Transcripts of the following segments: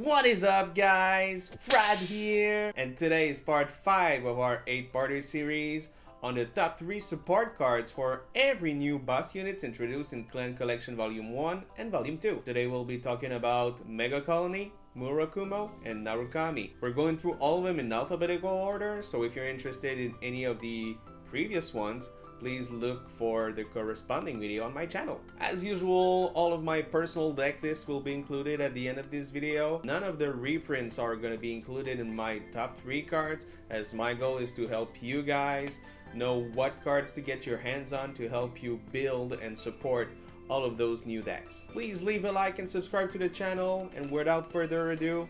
What is up, guys? Frad here, and today is part 5 of our 8-parter series on the top 3 support cards for every new boss units introduced in Clan Collection Volume 1 and Volume 2. Today we'll be talking about Megacolony, Murakumo, and Narukami. We're going through all of them in alphabetical order, so if you're interested in any of the previous ones, please look for the corresponding video on my channel. As usual, all of my personal deck lists will be included at the end of this video. None of the reprints are going to be included in my top 3 cards, as my goal is to help you guys know what cards to get your hands on to help you build and support all of those new decks. Please leave a like and subscribe to the channel, and without further ado,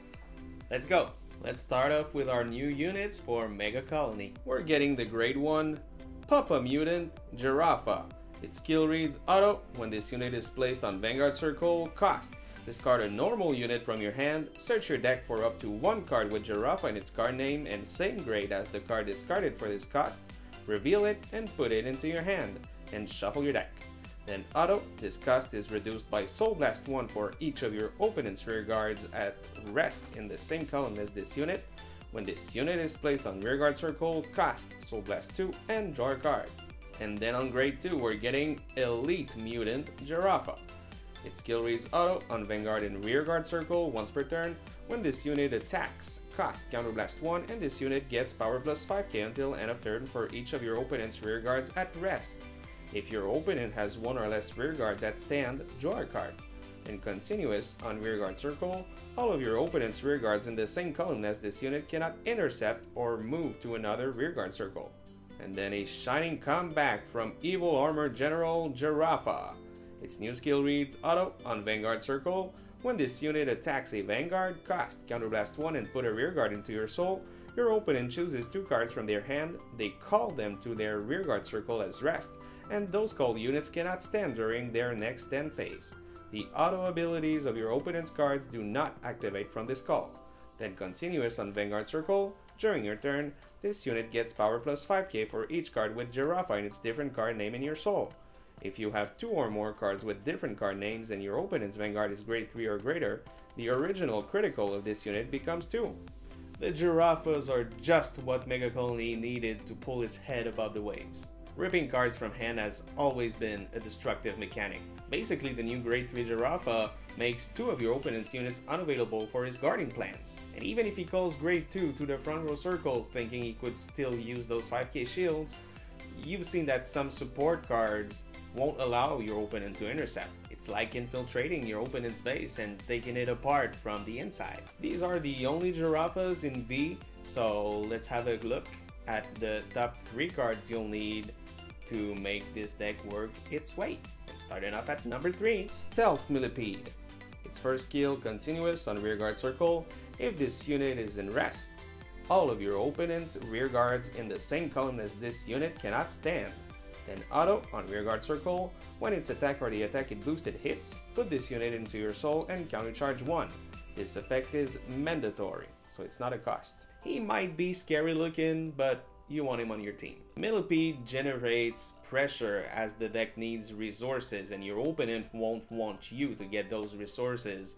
let's go. Let's start off with our new units for Megacolony. We're getting the Grade 1 Papa Mutant Giraffe. Its skill reads auto. When this unit is placed on Vanguard Circle, cost. Discard a normal unit from your hand, search your deck for up to 1 card with Giraffe in its card name and same grade as the card discarded for this cost, reveal it and put it into your hand, and shuffle your deck. Then auto, this cost is reduced by Soul Blast 1 for each of your opponent's rear guards at rest in the same column as this unit. When this unit is placed on Rearguard Circle, cost Soul Blast 2 and draw a card. And then on Grade 2, we're getting Elite Mutant Giraffe. Its skill reads auto. On Vanguard and Rearguard Circle once per turn. When this unit attacks, cost Counterblast 1 and this unit gets power plus 5k until end of turn for each of your opponent's rear guards at rest. If your opponent has 1 or less rear guards that stand, draw a card. And continuous, on Rearguard Circle, all of your opponent's rear guards in the same column as this unit cannot intercept or move to another Rearguard Circle. And then a shining comeback from Evil Armor General Giraffe. Its new skill reads auto. On Vanguard Circle, when this unit attacks a Vanguard, cost Counterblast 1 and put a rearguard into your soul. Your opponent chooses 2 cards from their hand, they call them to their Rearguard Circle as rest, and those called units cannot stand during their next 10 phase. The auto abilities of your opponent's cards do not activate from this call. Then continuous on Vanguard Circle, during your turn, this unit gets power plus 5k for each card with Giraffe in its different card name in your soul. If you have 2 or more cards with different card names and your opponent's Vanguard is grade 3 or greater, the original critical of this unit becomes 2. The Giraffes are just what Megacolony needed to pull its head above the waves. Ripping cards from hand has always been a destructive mechanic. Basically, the new Grade 3 Giraffe makes 2 of your opponent's units unavailable for his guarding plans. And even if he calls Grade 2 to the front row circles thinking he could still use those 5k shields, you've seen that some support cards won't allow your opponent to intercept. It's like infiltrating your opponent's base and taking it apart from the inside. These are the only Giraffes in V, so let's have a look at the top 3 cards you'll need to make this deck work its weight. Starting off at number 3, Stealth Millipede. Its first skill, continuous on Rearguard Circle. If this unit is in rest, all of your opponent's rear guards in the same column as this unit cannot stand. Then auto on Rearguard Circle. When its attack or the attack it boosted hits, put this unit into your soul and countercharge 1. This effect is mandatory, so it's not a cost. He might be scary looking, but you want him on your team. Millipede generates pressure as the deck needs resources, and your opponent won't want you to get those resources,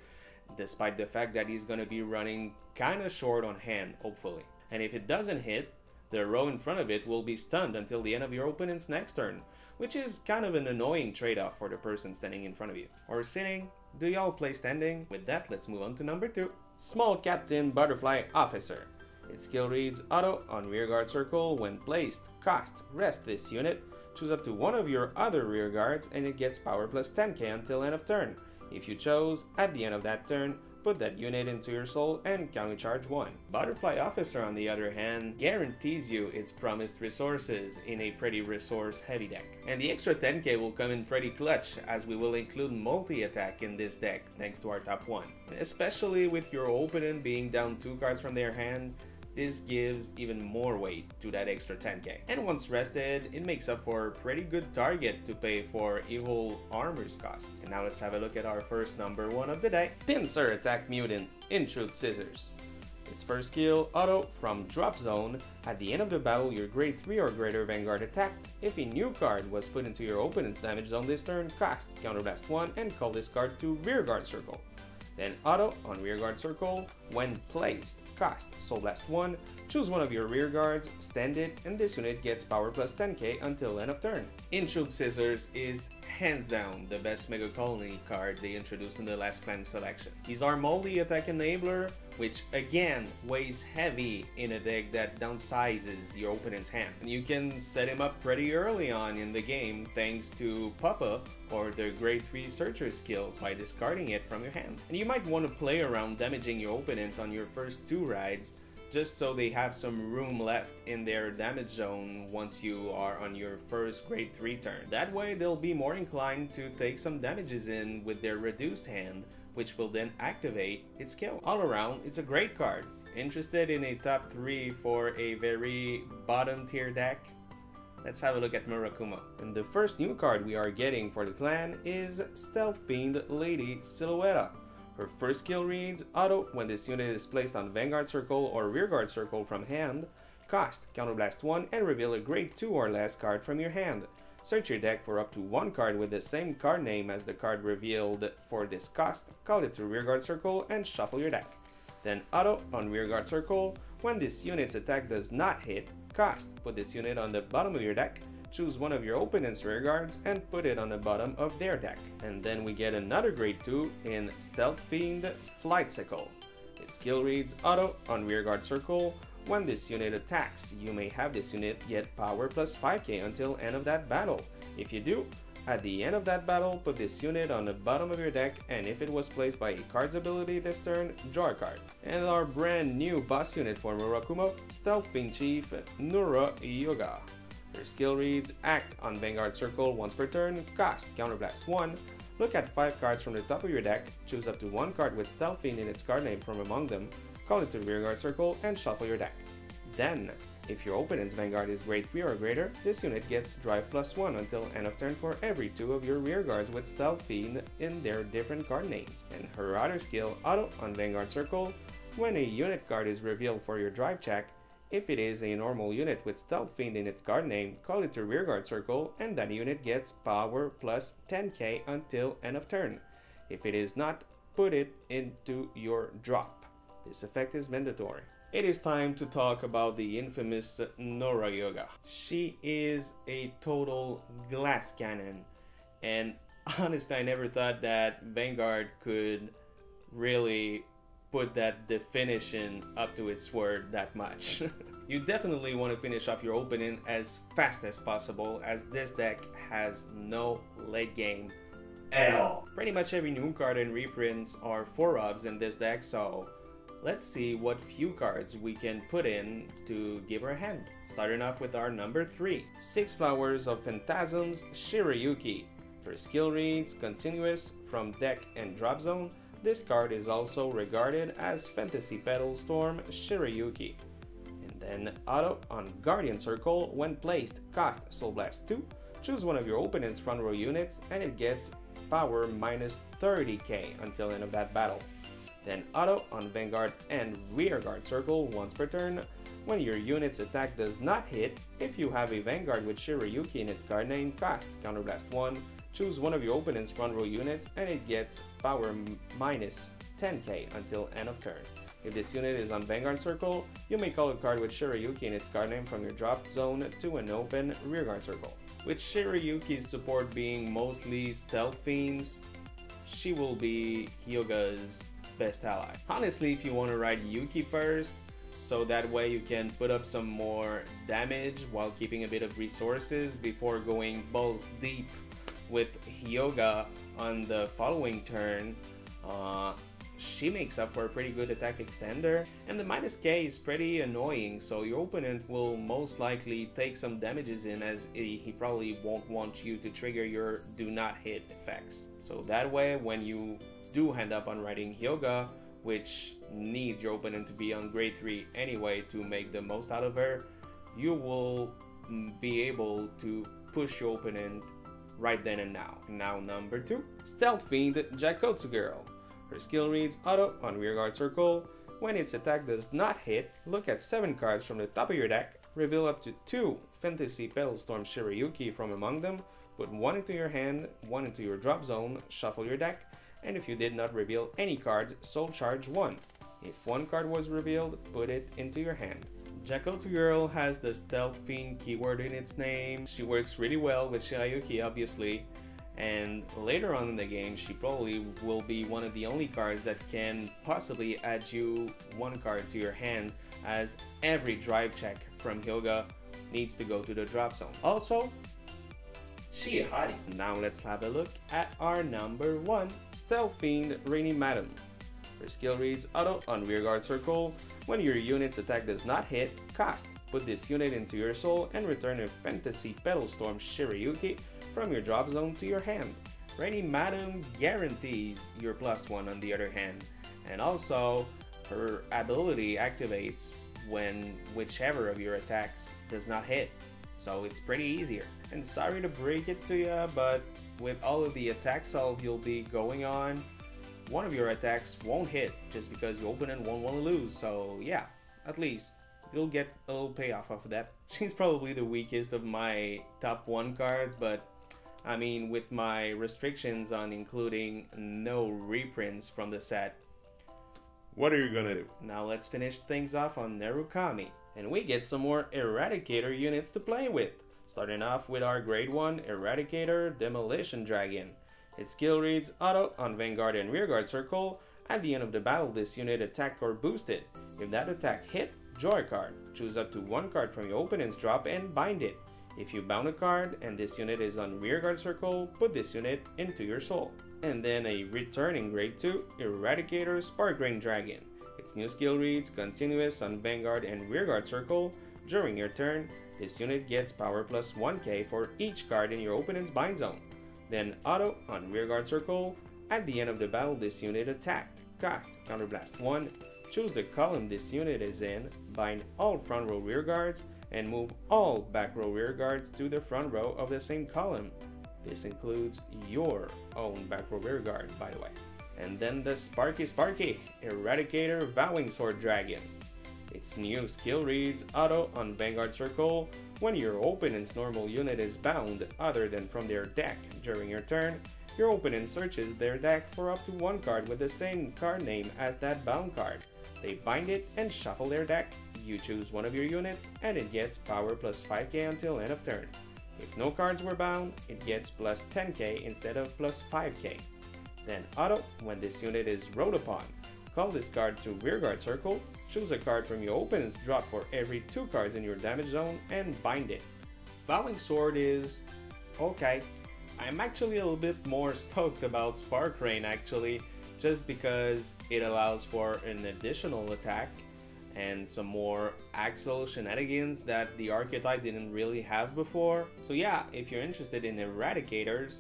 despite the fact that he's gonna be running kinda short on hand, hopefully. And if it doesn't hit, the row in front of it will be stunned until the end of your opponent's next turn, which is kind of an annoying trade-off for the person standing in front of you. Or sitting. Do y'all play standing? With that, let's move on to number 2. Small Captain Butterfly Officer. Its skill reads auto. On Rearguard Circle, when placed, cost rest this unit, choose up to 1 of your other rear guards and it gets power plus 10k until end of turn. If you chose, at the end of that turn, put that unit into your soul and countercharge 1. Butterfly Officer, on the other hand, guarantees you its promised resources in a pretty resource heavy deck. And the extra 10k will come in pretty clutch, as we will include multi-attack in this deck thanks to our top 1. Especially with your opponent being down 2 cards from their hand, this gives even more weight to that extra 10k. And once rested, it makes up for a pretty good target to pay for Evil Armor's cost. And now let's have a look at our first number 1 of the day. Pincer Attack Mutant In-Truth Scissors. Its first skill, auto. From drop zone, at the end of the battle your grade 3 or greater Vanguard attacked. If a new card was put into your opponent's damage zone this turn, cost Counterblast 1 and call this card to Rearguard Circle. Then auto on rearguard circle. When placed, cost Soul Blast 1, choose one of your rear guards, stand it, and this unit gets power plus 10k until end of turn. Inshield Scissors is hands down the best Megacolony card they introduced in the last clan selection. He's our multi-attack enabler, which again weighs heavy in a deck that downsizes your opponent's hand. And you can set him up pretty early on in the game thanks to Papa or their grade 3 searcher skills by discarding it from your hand. And you might want to play around damaging your opponent on your first 2 rides just so they have some room left in their damage zone once you are on your first grade 3 turn. That way they'll be more inclined to take some damages in with their reduced hand, which will then activate its skill. All around, it's a great card. Interested in a top 3 for a very bottom tier deck? Let's have a look at Murakumo. And the first new card we are getting for the clan is Stealth Fiend Lady Silhouette. Her first skill reads, auto, when this unit is placed on Vanguard Circle or Rearguard Circle from hand, cost Counterblast 1 and reveal a grade 2 or less card from your hand. Search your deck for up to 1 card with the same card name as the card revealed for this cost, call it to Rearguard Circle and shuffle your deck. Then auto on Rearguard Circle, when this unit's attack does not hit, cost, put this unit on the bottom of your deck, choose one of your opponent's rear guards and put it on the bottom of their deck. And then we get another grade 2 in Stealth Fiend Flightcycle. Its skill reads auto on rearguard circle. When this unit attacks, you may have this unit get power plus 5k until end of that battle. If you do, at the end of that battle, put this unit on the bottom of your deck, and if it was placed by a card's ability this turn, draw a card. And our brand new boss unit for Murakumo, Stealth Fiend Chief Narukami. Her skill reads, act on Vanguard Circle once per turn, cost Counterblast 1, look at 5 cards from the top of your deck, choose up to 1 card with Stealth Fiend in its card name from among them, call it to the Rearguard Circle, and shuffle your deck. Then, if your opponent's Vanguard is grade 3 or greater, this unit gets Drive plus 1 until end of turn for every 2 of your rear guards with Stealth Fiend in their different card names. And her other skill, auto on Vanguard Circle, when a unit card is revealed for your drive check, if it is a normal unit with Stealth Fiend in its card name, call it to Rearguard Circle, and that unit gets power plus 10k until end of turn. If it is not, put it into your drop. This effect is mandatory. It is time to talk about the infamous Narukami. She is a total glass cannon, and honestly I never thought that Vanguard could really put that definition up to its word that much. You definitely want to finish off your opponent as fast as possible, as this deck has no late game at all. Pretty much every new card and reprints are 4-ups in this deck, so let's see what few cards we can put in to give her a hand. Starting off with our number 3, 6 Flowers of Phantasms Shirayuki. Her skill reads, continuous from deck and drop zone. This card is also regarded as Fantasy Petal Storm Shirayuki. And then auto on Guardian Circle, when placed, cost Soul Blast 2, choose one of your opponent's front row units and it gets power minus 30k until end of that battle. Then auto on Vanguard and Rearguard Circle once per turn. When your unit's attack does not hit, if you have a Vanguard with Shirayuki in its card name, cost Counterblast 1, choose one of your opponent's front row units and it gets power minus 10k until end of turn. If this unit is on Vanguard Circle, you may call a card with Shirayuki in its card name from your drop zone to an open Rearguard Circle. With Shirayuki's support being mostly Stealth Fiends, she will be Hyuga's best ally. Honestly, if you want to ride Yuki first, so that way you can put up some more damage while keeping a bit of resources before going balls deep with Hyuga on the following turn, she makes up for a pretty good attack extender, and the minus K is pretty annoying, so your opponent will most likely take some damages in, as he probably won't want you to trigger your do not hit effects. So that way, when you do end up on riding Hyuga, which needs your opponent to be on grade 3 anyway to make the most out of her, you will be able to push your opponent right then and now. Now number 2, Stealth Fiend Jackots Girl. Her skill reads auto on Rearguard Circle. When its attack does not hit, look at 7 cards from the top of your deck, reveal up to 2 Fantasy Petal Storm Shirayuki from among them, put 1 into your hand, 1 into your drop zone, shuffle your deck, and if you did not reveal any cards, soul charge 1. If one card was revealed, put it into your hand. Jackots girl has the Stealth Fiend keyword in its name. She works really well with Shirayuki, obviously, and later on in the game she probably will be one of the only cards that can possibly add you one card to your hand, as every drive check from Hyoga needs to go to the drop zone. Also, she a hottie. Now let's have a look at our number 1, Stealth Fiend Rainy Madam. Her skill reads auto on rearguard circle. When your unit's attack does not hit, cost. Put this unit into your soul and return a Fantasy Petal Storm Shirayuki from your drop zone to your hand. Rainy Madam guarantees your +1 on the other hand, and also her ability activates when whichever of your attacks does not hit, so it's pretty easier. And sorry to break it to you, but with all of the attack solve you'll be going on, one of your attacks won't hit just because your opponent won't want to lose, so yeah, at least you'll get a little payoff of that. She's probably the weakest of my top 1 cards, but I mean, with my restrictions on including no reprints from the set, what are you gonna do? Now let's finish things off on Narukami, and we get some more Eradicator units to play with. Starting off with our grade 1 Eradicator Demolition Dragon. Its skill reads auto on Vanguard and Rearguard circle. At the end of the battle, this unit attacked or boosted. If that attack hit, draw a card. Choose up to 1 card from your opponent's drop and bind it. If you bound a card and this unit is on Rearguard circle, put this unit into your soul. And then a returning grade 2 Eradicator Spark Rain Dragon. Its new skill reads continuous on Vanguard and Rearguard circle. During your turn, this unit gets power plus 1k for each card in your opponent's bind zone. Then auto on Rearguard circle. At the end of the battle, this unit attacked. Cost Counterblast 1. Choose the column this unit is in, bind all front row rear guards, and move all back row rear guards to the front row of the same column. This includes your own back row rear guard, by the way. And then the Sparky Eradicator Vowing Sword Dragon. Its new skill reads auto on Vanguard circle. When your opponent's normal unit is bound other than from their deck during your turn, your opponent searches their deck for up to 1 card with the same card name as that bound card. They bind it and shuffle their deck. You choose one of your units and it gets power plus 5k until end of turn. If no cards were bound, it gets plus 10k instead of plus 5k. Then auto when this unit is rode upon. Call this card to Rearguard circle. Choose a card from your opponent's drop for every 2 cards in your damage zone and bind it. Vowing Sword is okay. I'm actually a little bit more stoked about Spark Rain actually, just because it allows for an additional attack and some more Axel shenanigans that the archetype didn't really have before. So yeah, if you're interested in Eradicators,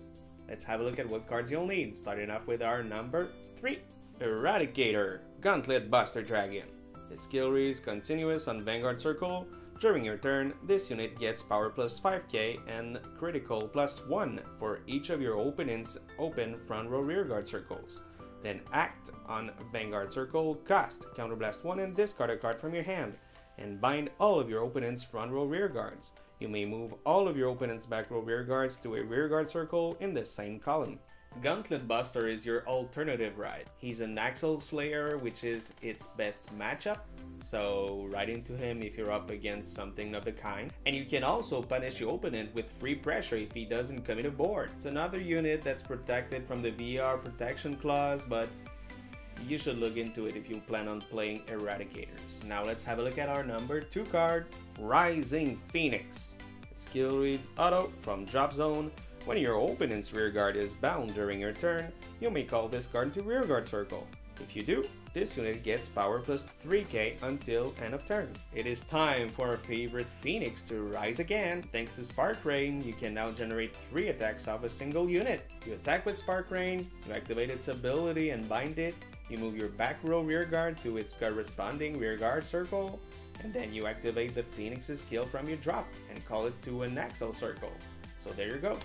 let's have a look at what cards you'll need, starting off with our number 3. Eradicator Gauntlet Buster Dragon. Its skill reads continuous on Vanguard circle. During your turn, this unit gets power plus 5k and critical plus 1 for each of your opponent's open front row rearguard circles. Then act on Vanguard circle, cast Counterblast 1 and discard a card from your hand, and bind all of your opponent's front row rearguards. You may move all of your opponent's back row rearguards to a rearguard circle in the same column. Gauntlet Buster is your alternative ride. He's an Axel Slayer, which is its best matchup, so ride into him if you're up against something of the kind. And you can also punish your opponent with free pressure if he doesn't commit a board. It's another unit that's protected from the VR protection clause, but you should look into it if you plan on playing Eradicators. Now let's have a look at our number 2 card, Rising Phoenix. Its skill reads auto from drop zone. When your opponent's rearguard is bound during your turn, you may call this card to Rearguard circle. If you do, this unit gets power plus 3k until end of turn. It is time for our favorite Phoenix to rise again. Thanks to Spark Rain, you can now generate 3 attacks off a single unit. You attack with Spark Rain, you activate its ability and bind it, you move your back row rearguard to its corresponding rearguard circle, and then you activate the Phoenix's skill from your drop and call it to an Axel circle. So there you go.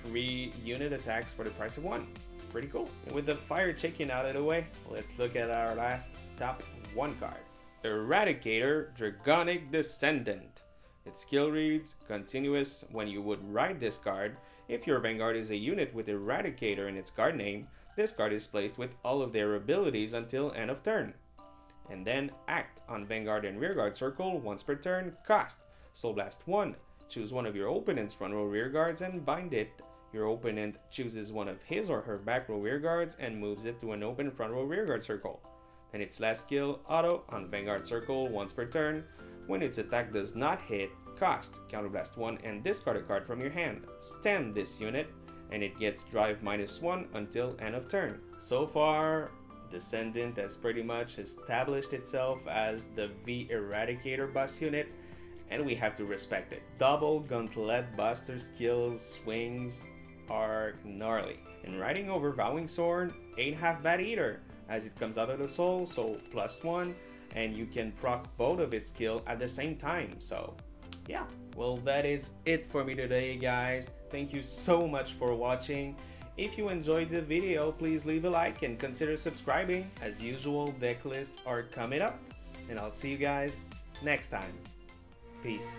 3 unit attacks for the price of 1. Pretty cool. And with the fire chicken out of the way, let's look at our last top 1 card. Eradicator Dragonic Descendant. Its skill reads continuous when you would ride this card. If your Vanguard is a unit with Eradicator in its card name, This card is placed with all of their abilities until end of turn. And then act on Vanguard and Rearguard Circle once per turn, cost Soul Blast 1. Choose one of your opponent's front row rear guards and bind it. Your opponent chooses one of his or her back row rear guards and moves it to an open front row rear guard circle. Then its last skill, auto on Vanguard Circle once per turn. When its attack does not hit, cost Counterblast 1 and discard a card from your hand. Stand this unit and it gets drive -1 until end of turn. So far, Descendant has pretty much established itself as the V Eradicator bus unit, and we have to respect it. Double Gauntlet Buster skills swings are gnarly. And riding over Vowing Sword ain't half bad either, as it comes out of the soul, so +1, and you can proc both of its skill at the same time, so yeah. Well, that is it for me today, guys. Thank you so much for watching. If you enjoyed the video, please leave a like and consider subscribing. As usual, deck lists are coming up, and I'll see you guys next time. Peace.